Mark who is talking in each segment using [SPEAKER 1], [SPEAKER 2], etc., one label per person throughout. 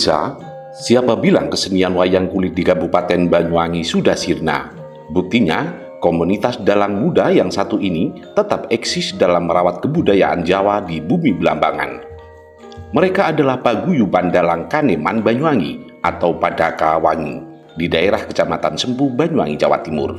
[SPEAKER 1] Pemirsa, siapa bilang kesenian wayang kulit di Kabupaten Banyuwangi sudah sirna? Buktinya, komunitas dalang muda yang satu ini tetap eksis dalam merawat kebudayaan Jawa di bumi Belambangan. Mereka adalah Paguyuban Dalang Kaneman Banyuwangi atau Padakawangi di daerah Kecamatan Sempu, Banyuwangi, Jawa Timur.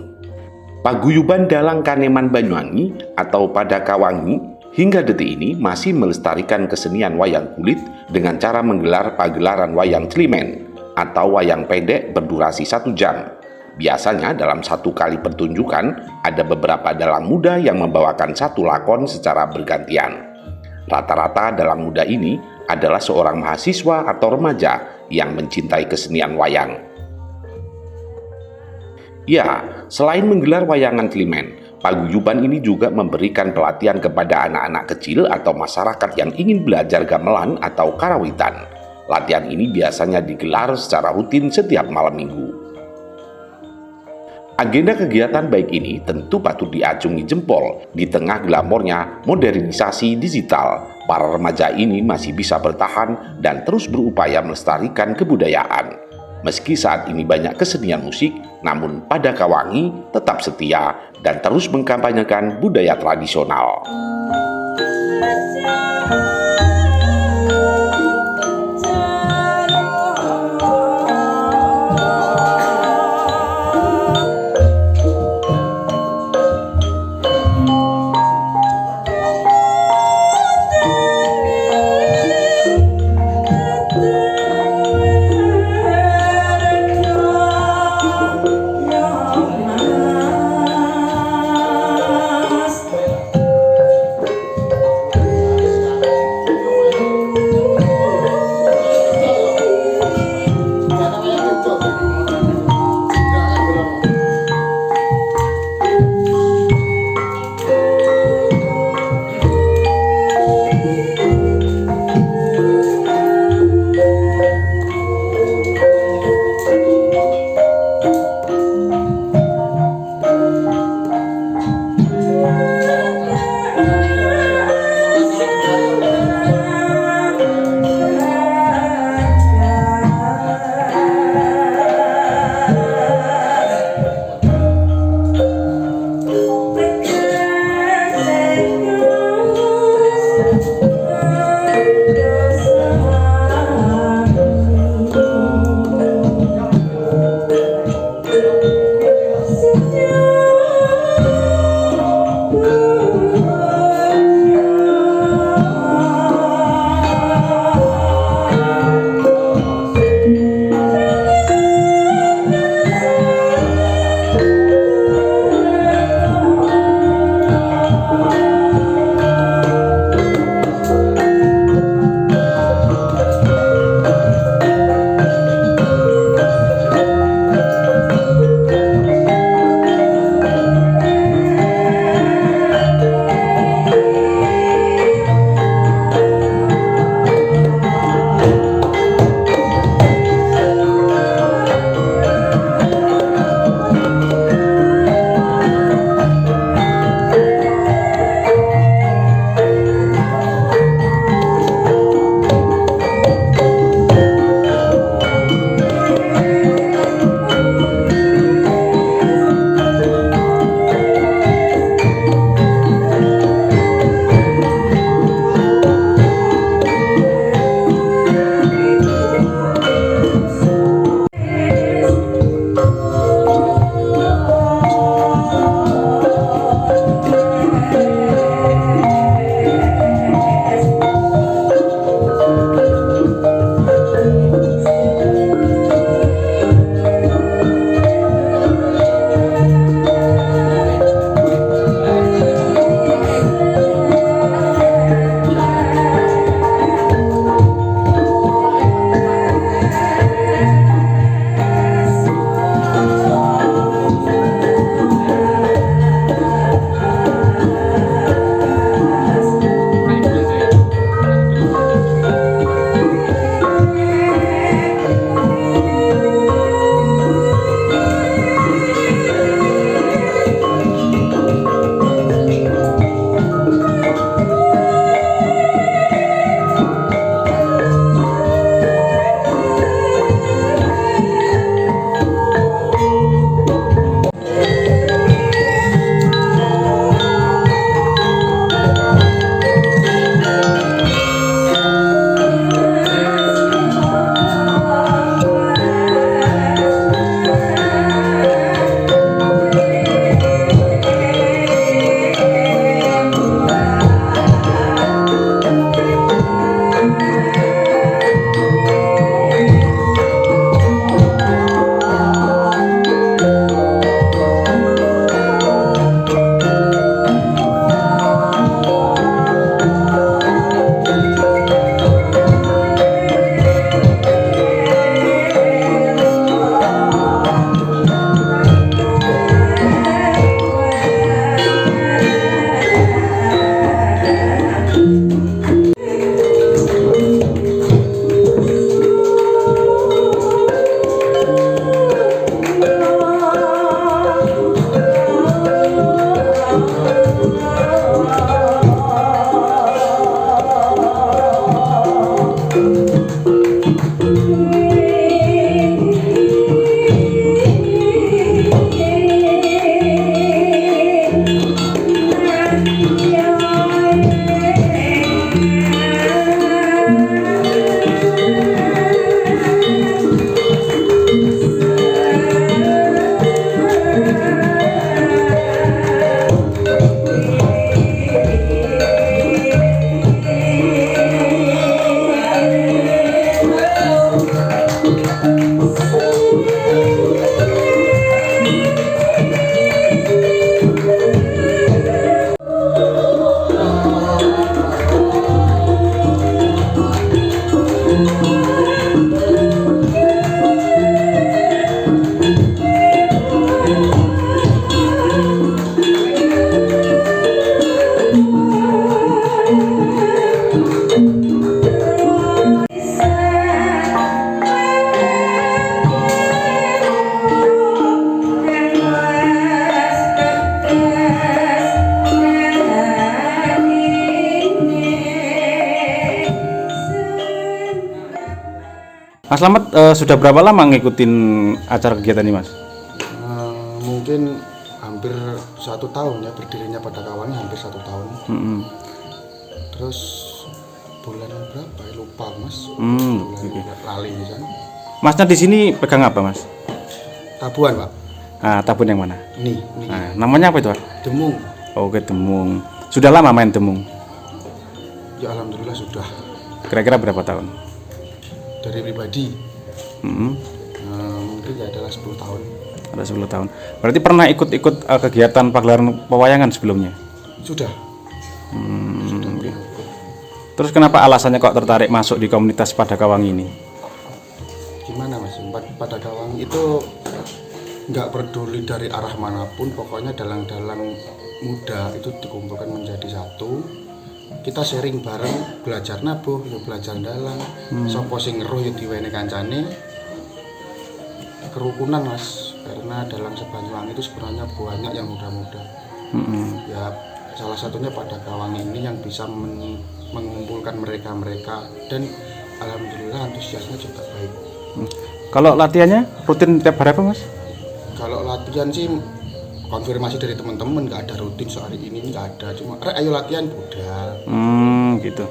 [SPEAKER 1] Paguyuban Dalang Kaneman Banyuwangi atau Padakawangi hingga detik ini masih melestarikan kesenian wayang kulit dengan cara menggelar pagelaran wayang climen atau wayang pendek berdurasi 1 jam. Biasanya dalam satu kali pertunjukan ada beberapa dalang muda yang membawakan satu lakon secara bergantian. Rata-rata dalang muda ini adalah seorang mahasiswa atau remaja yang mencintai kesenian wayang. Ya, selain menggelar wayangan climen, paguyuban ini juga memberikan pelatihan kepada anak-anak kecil atau masyarakat yang ingin belajar gamelan atau karawitan. Latihan ini biasanya digelar secara rutin setiap malam minggu. Agenda kegiatan baik ini tentu patut diacungi jempol di tengah glamornya modernisasi digital. Para remaja ini masih bisa bertahan dan terus berupaya melestarikan kebudayaan. Meski saat ini banyak kesenian musik, namun Padakawangi tetap setia dan terus mengkampanyekan budaya tradisional.
[SPEAKER 2] Mas Slamet sudah berapa lama ngikutin acara kegiatan ini Mas?
[SPEAKER 3] Mungkin hampir 1 tahun ya, berdirinya Pada Kawangi hampir 1 tahun. Terus bulan berapa ya, lupa Mas. Bulan lali misalnya.
[SPEAKER 2] Masnya di sini pegang apa Mas?
[SPEAKER 3] Tabuan Pak.
[SPEAKER 2] Ah, tabun yang mana?
[SPEAKER 3] Nih.
[SPEAKER 2] Nah, namanya apa itu Pak?
[SPEAKER 3] Demung.
[SPEAKER 2] Oke, demung. Sudah lama main demung?
[SPEAKER 3] Ya alhamdulillah sudah.
[SPEAKER 2] Kira-kira berapa tahun?
[SPEAKER 3] Dari pribadi mungkin ya adalah 10 tahun.
[SPEAKER 2] Ada 10 tahun. Berarti pernah ikut-ikut kegiatan pagelaran pewayangan sebelumnya?
[SPEAKER 3] Sudah. Sudah pernah ikut.
[SPEAKER 2] Terus kenapa alasannya kok tertarik masuk di komunitas Pada Kawangi ini?
[SPEAKER 3] Gimana Mas? Pada Kawangi itu nggak peduli dari arah manapun, pokoknya dalang-dalang muda itu dikumpulkan menjadi satu. Kita sharing bareng, belajar nabuh, ya belajar dalang, sopo sing ngeruh ya diwene kancane. Kerukunan Mas, karena dalang Sebanyuwangi itu sebenarnya banyak yang muda-muda. Ya salah satunya Pada Kawangi ini yang bisa mengumpulkan mereka dan alhamdulillah antusiasnya juga baik.
[SPEAKER 2] Kalau latihannya rutin tiap hari apa Mas?
[SPEAKER 3] Kalau latihan sih konfirmasi dari teman-teman, nggak ada rutin hari ini, nggak ada, cuma ayo latihan budal.
[SPEAKER 2] Gitu.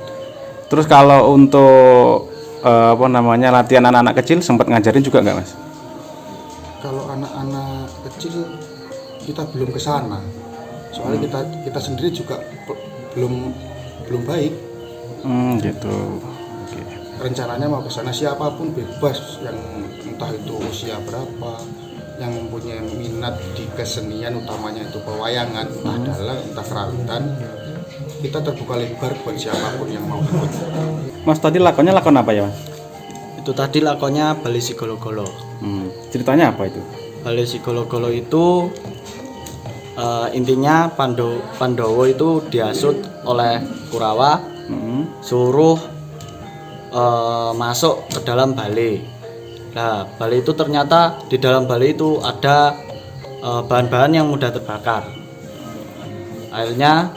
[SPEAKER 2] Terus kalau untuk latihan anak-anak kecil sempat ngajarin juga nggak Mas?
[SPEAKER 3] Kalau anak-anak kecil kita belum ke sana, soalnya kita sendiri juga belum baik.
[SPEAKER 2] Gitu. Oke.
[SPEAKER 3] Rencananya mau ke sana, siapapun bebas, yang entah itu usia berapa, yang mempunyai minat di kesenian, utamanya itu pewayangan, entah dalang, entah kerawitan, kita terbuka lebar buat siapapun yang mau ikut.
[SPEAKER 2] Mas tadi lakon apa ya Mas?
[SPEAKER 4] Itu tadi lakonnya Bali Sigolo-golo.
[SPEAKER 2] Ceritanya apa itu?
[SPEAKER 4] Bali Sigolo-golo itu intinya Pandowo itu dihasut oleh Kurawa, suruh masuk ke dalam bale. Nah, bale itu ternyata di dalam bale itu ada bahan-bahan yang mudah terbakar. Akhirnya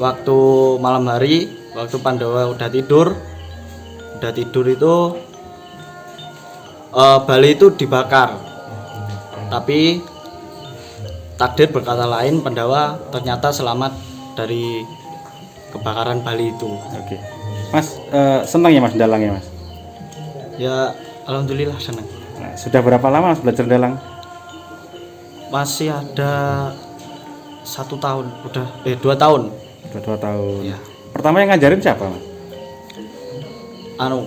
[SPEAKER 4] waktu malam hari, waktu Pandawa udah tidur itu bale itu dibakar. Tapi takdir berkata lain, Pandawa ternyata selamat dari kebakaran bale itu.
[SPEAKER 2] Oke. Mas senang ya Mas dalangnya Mas?
[SPEAKER 4] Ya alhamdulillah senang.
[SPEAKER 2] Nah, sudah berapa lama Mas belajar dalang?
[SPEAKER 4] Masih ada 1 tahun, 2 tahun.
[SPEAKER 2] Udah 2 tahun.
[SPEAKER 4] Ya.
[SPEAKER 2] Pertama yang ngajarin siapa Mas?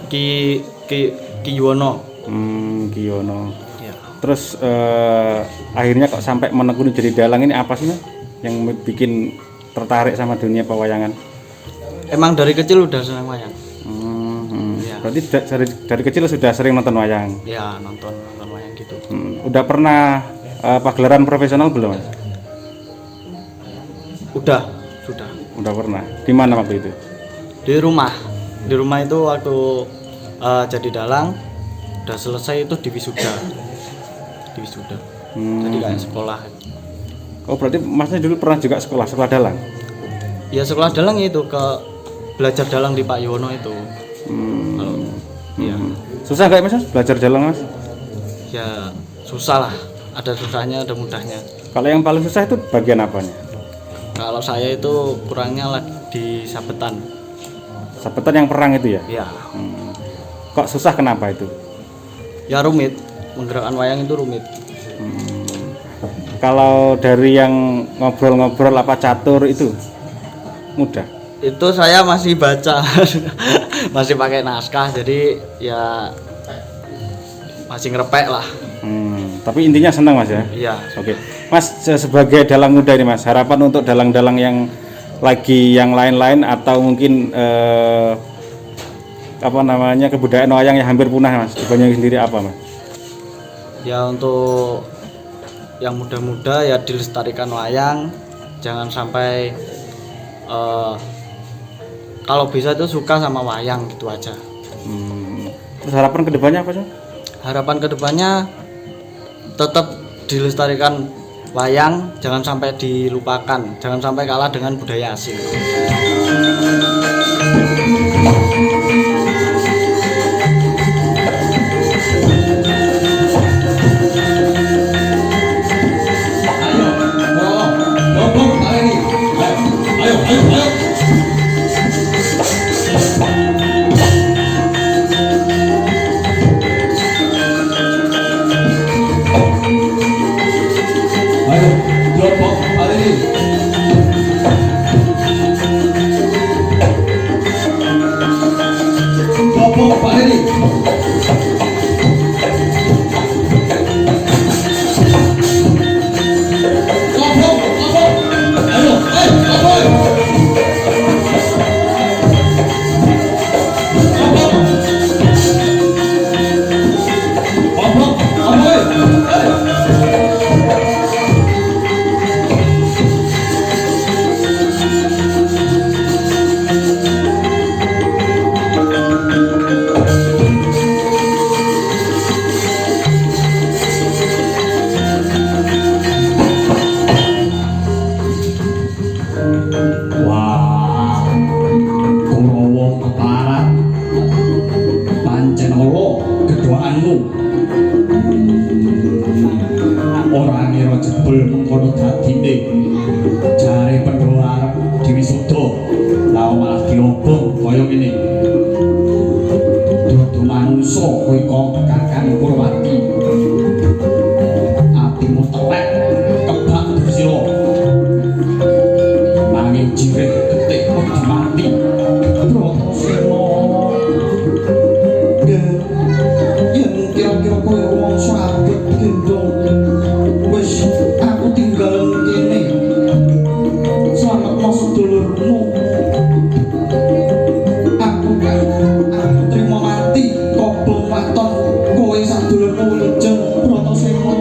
[SPEAKER 4] Ki Yuwono.
[SPEAKER 2] Ki Yuwono.
[SPEAKER 4] Ya.
[SPEAKER 2] Terus akhirnya kok sampai menekuni jadi dalang ini apa sih Mas? Yang bikin tertarik sama dunia pewayangan?
[SPEAKER 4] Emang dari kecil udah senang wayang. Ya.
[SPEAKER 2] Berarti dari kecil sudah sering nonton wayang?
[SPEAKER 4] Ya nonton wayang gitu.
[SPEAKER 2] Udah pernah pagelaran profesional belum Mas?
[SPEAKER 4] Sudah.
[SPEAKER 2] Udah pernah. Di mana waktu itu?
[SPEAKER 4] Di rumah itu waktu jadi dalang udah selesai itu di wisuda. Jadi kayak sekolah.
[SPEAKER 2] Oh berarti Masnya dulu pernah juga sekolah dalang?
[SPEAKER 4] Ya sekolah dalang itu belajar dalang di Pak Yuwono itu. Ya.
[SPEAKER 2] Susah nggak Mas belajar dalang Mas?
[SPEAKER 4] Ya susah lah. Ada susahnya, ada mudahnya.
[SPEAKER 2] Kalau yang paling susah itu bagian apanya?
[SPEAKER 4] Kalau saya itu kurangnya di sabetan.
[SPEAKER 2] Sabetan yang perang itu ya?
[SPEAKER 4] Ya.
[SPEAKER 2] Kok susah kenapa itu?
[SPEAKER 4] Ya rumit. Menggerakkan wayang itu rumit.
[SPEAKER 2] Kalau dari yang ngobrol-ngobrol apa catur itu mudah?
[SPEAKER 4] Itu saya masih baca. Masih pakai naskah, jadi ya masih ngerepek lah.
[SPEAKER 2] Tapi intinya senang Mas ya?
[SPEAKER 4] Iya.
[SPEAKER 2] Oke. Mas sebagai dalang muda ini Mas, harapan untuk dalang-dalang yang lagi yang lain-lain atau mungkin kebudayaan wayang yang hampir punah Mas, di Banyuwangi sendiri apa Mas?
[SPEAKER 4] Ya untuk yang muda-muda ya dilestarikan wayang, jangan sampai kalau bisa itu suka sama wayang gitu aja.
[SPEAKER 2] Terus harapan kedepannya apa sih?
[SPEAKER 4] Harapan kedepannya tetap dilestarikan wayang, jangan sampai dilupakan, jangan sampai kalah dengan budaya asing.
[SPEAKER 5] Kelompok Palili. Kelompok Palili. Wah, Kurawa keparat pancen ala kedhoanmu. Ora ngira jebul mengkono dadine. Jare Pandhawa arep diwisuda, lah malah diobong kaya ngene. Dudu manungsa kowe kok Kakang Kurwati. Atimu telek kebak Dursila. Nanging jiret detik wedi mati. Bratasena. Yen kira-kira kowe wong sabet gendong. Wis aku tinggal kene. Slametno sedulurmu. Aku trimo mati kobong waton kowe sadulurmu Wilujeng Bratasena.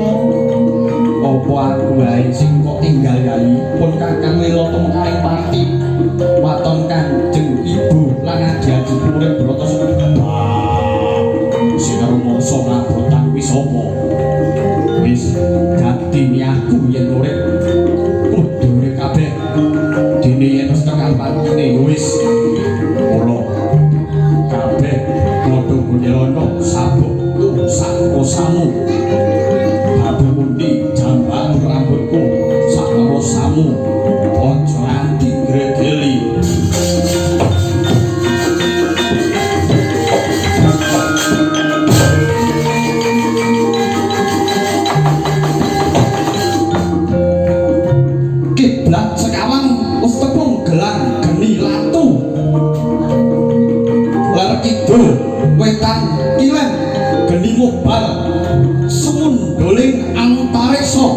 [SPEAKER 5] Apa aku wae sing kok tinggal yai pun Kakang Lila tumekaring pati waton Kanjeng Ibu lan adi-adi urip Bratasena. Sinar mangsa ngabrotan wis apa? Wis dadi aku yen urip kudu urip kabeh. Dene yen wis tekan patine wis ora kabeh padha nyelana sabukku sak kosamu. Babu mundi jambang rambutku sak kosamu. Aja nganti gregeli. Kiblat sekawan wis tepung gelang geni latu. Ler kidul wetan kilem geni mobal semundoling antariksa.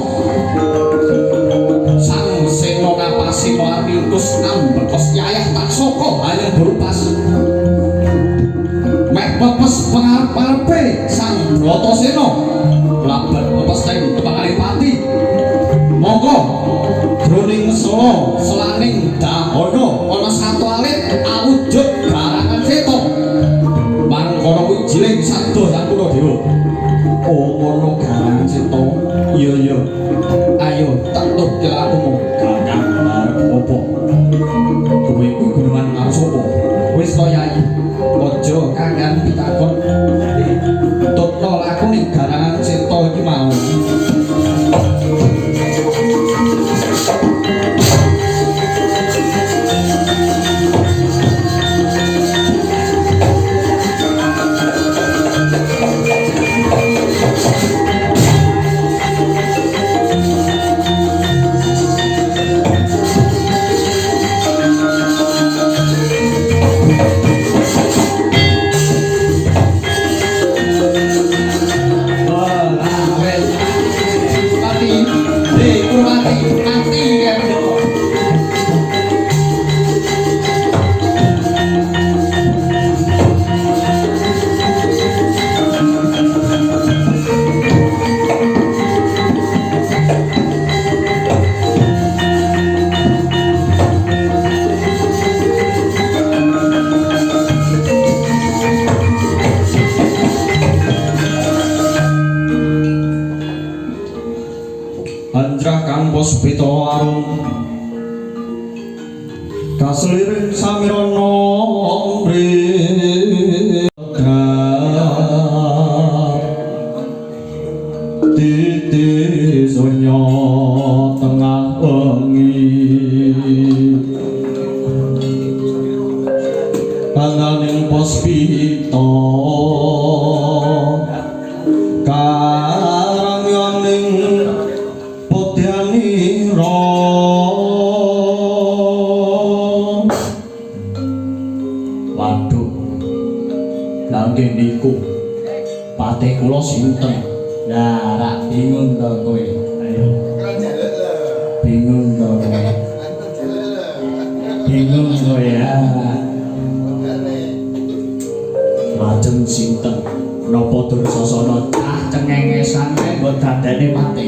[SPEAKER 5] Sang Sena ngapasi maringkus ambekos yayah tak saka hayang berupas. Mek pepes pengarep-arepe Sang Bratasena labat pepes teng tepangane pati. Monggo jroning ngesala selaning dahana ana satu alit awujud garangan seta. Mangkono kuwi jiling sabda Sang Kuradewa. Oh ngono garangan seta. Iya. Ayo tak tutup lakumu. Kakang arep apa? Kowe kuwi guneman karo sapa? Wis to Yai. Aja Kakang pitakon. Tutno laku ning garangan seta iki mau. Puspita arum kaseliring samirana mrega titi sonya tengah wengi kangganing puspita karangyaning putyani Pati kula sinten? Nah, rak bingung to kowe. Ayo. Bingung to kowe. Bingung kowe ya. Lajeng sinten? Napa Dursasana cah cengengesan kae mbok dadene mati?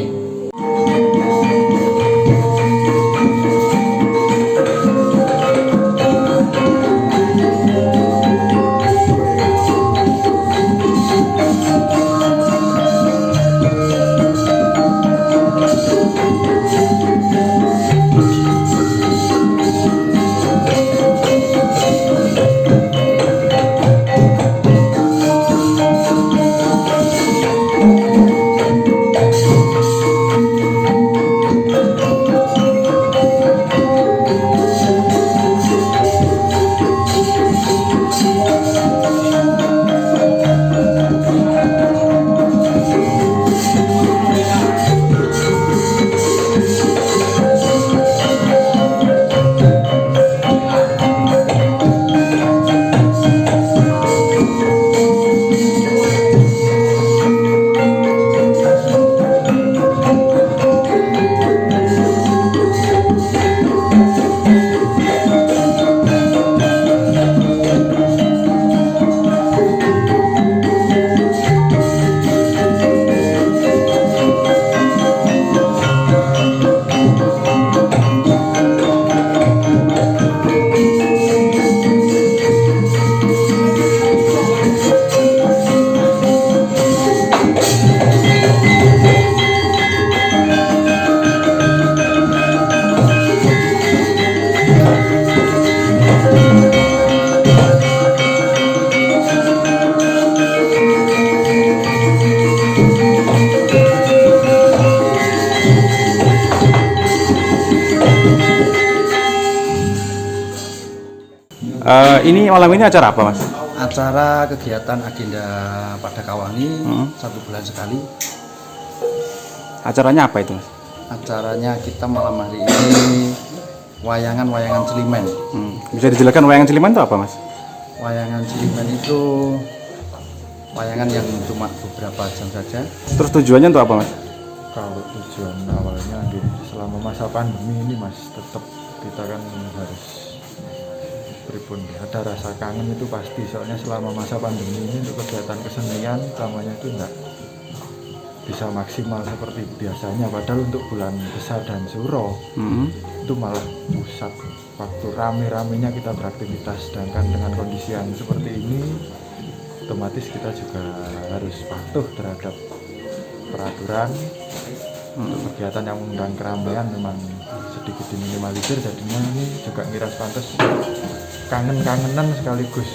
[SPEAKER 2] Ini malam ini acara apa, Mas?
[SPEAKER 4] Acara kegiatan agenda pada Kawangi 1 bulan sekali.
[SPEAKER 2] Acaranya apa itu, Mas?
[SPEAKER 4] Acaranya kita malam hari ini wayangan Cilimen.
[SPEAKER 2] Bisa dijelaskan wayangan Cilimen itu apa, Mas?
[SPEAKER 4] Wayangan Cilimen itu wayangan yang cuma beberapa jam saja.
[SPEAKER 2] Terus tujuannya untuk apa, Mas?
[SPEAKER 6] Kalau tujuan awalnya selama masa pandemi ini Mas, tetap kita kan harus pripun ada rasa kangen itu pasti, soalnya selama masa pandemi ini untuk kegiatan kesenian utamanya itu enggak bisa maksimal seperti biasanya, padahal untuk bulan besar dan suro itu malah pusat waktu rame-ramenya kita beraktivitas, sedangkan dengan kondisi yang seperti ini otomatis kita juga harus patuh terhadap peraturan. Untuk kegiatan yang mengundang keramaian memang sedikit diminimalisir, jadinya ini juga ngiras pantas kangen-kangenan sekaligus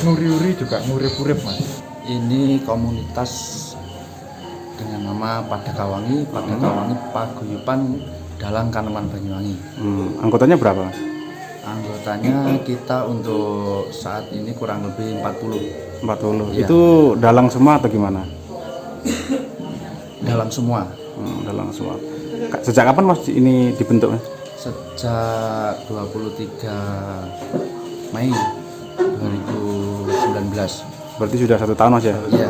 [SPEAKER 6] nguri-uri juga ngurip-urip, Mas.
[SPEAKER 4] Ini komunitas dengan nama Pada Kawangi Paguyuban Dalang Kaneman Banyuwangi.
[SPEAKER 2] Anggotanya berapa, Mas?
[SPEAKER 4] Anggotanya kita untuk saat ini kurang lebih 40.
[SPEAKER 2] 40.
[SPEAKER 4] Iya.
[SPEAKER 2] Itu dalang semua atau gimana?
[SPEAKER 4] Dalang semua.
[SPEAKER 2] Dalang semua. Sejak kapan, Mas, ini dibentuk, Mas?
[SPEAKER 4] Sejak 23 Mei 2019.
[SPEAKER 2] Berarti sudah 1 tahun, Mas, ya?
[SPEAKER 4] Iya.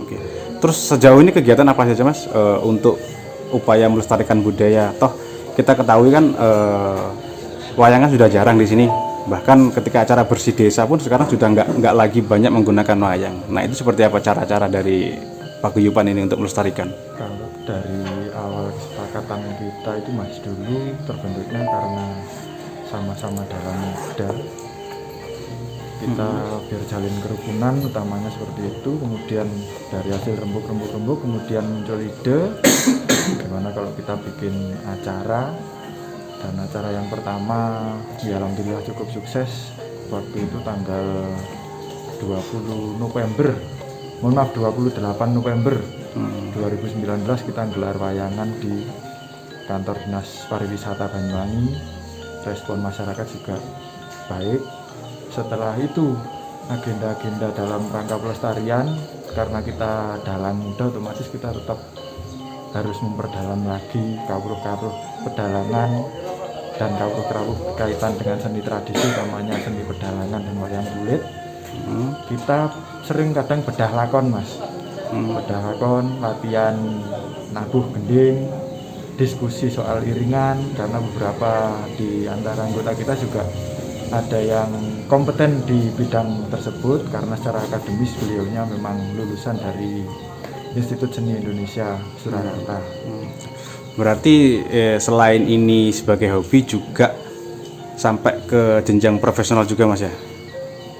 [SPEAKER 2] Oke. Terus sejauh ini kegiatan apa saja, Mas, untuk upaya melestarikan budaya? Toh kita ketahui kan wayangan sudah jarang di sini. Bahkan ketika acara bersih desa pun sekarang sudah nggak lagi banyak menggunakan wayang. Nah, itu seperti apa cara-cara dari paguyuban ini untuk melestarikan?
[SPEAKER 6] Kalau dari awal kesepakatan kita itu Mas, dulu terbentuknya karena sama-sama dalam muda, kita biar jalin kerukunan utamanya seperti itu. Kemudian dari hasil rembuk kemudian muncul ide gimana kalau kita bikin acara, dan acara yang pertama ya alhamdulillah cukup sukses. Waktu itu tanggal 28 November 2019 kita gelar wayangan di kantor Dinas Pariwisata Banyuwangi. Respon masyarakat juga baik. Setelah itu agenda-agenda dalam rangka pelestarian, karena kita dalang muda otomatis kita tetap harus memperdalam lagi kawruh-kawruh pedalangan dan kawruh-kawruh berkaitan dengan seni tradisi, utamanya seni pedalangan dan wayang kulit. Kita sering kadang bedah lakon, Mas. Pedakon, latihan nabuh gending, diskusi soal iringan, karena beberapa di antara anggota kita juga ada yang kompeten di bidang tersebut karena secara akademis beliaunya memang lulusan dari Institut Seni Indonesia Surakarta.
[SPEAKER 2] Berarti selain ini sebagai hobi juga sampai ke jenjang profesional juga Mas ya?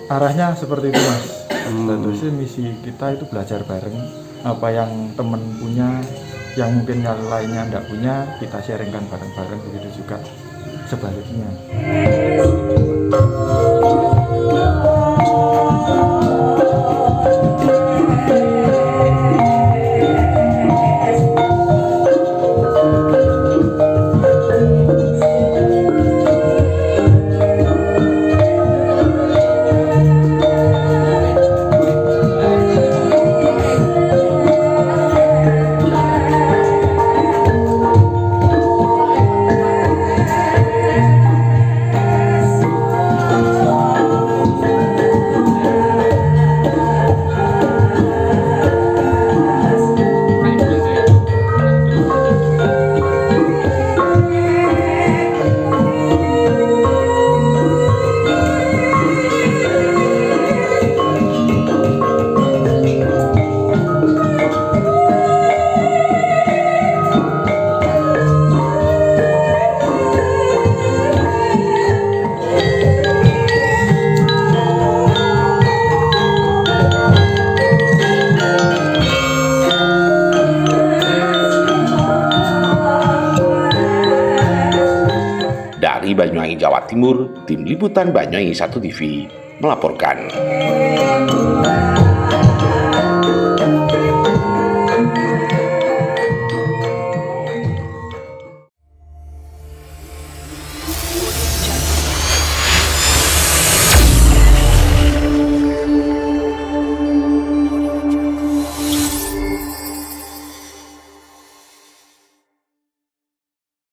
[SPEAKER 6] Arahnya seperti itu Mas. Tentu sih misi kita itu belajar bareng, apa yang temen punya, yang mungkin yang lainnya tidak punya, kita sharingkan bareng-bareng, begitu juga sebaliknya.
[SPEAKER 1] Dari Banyuwangi, Jawa Timur, Tim Liputan Banyuwangi 1 TV melaporkan.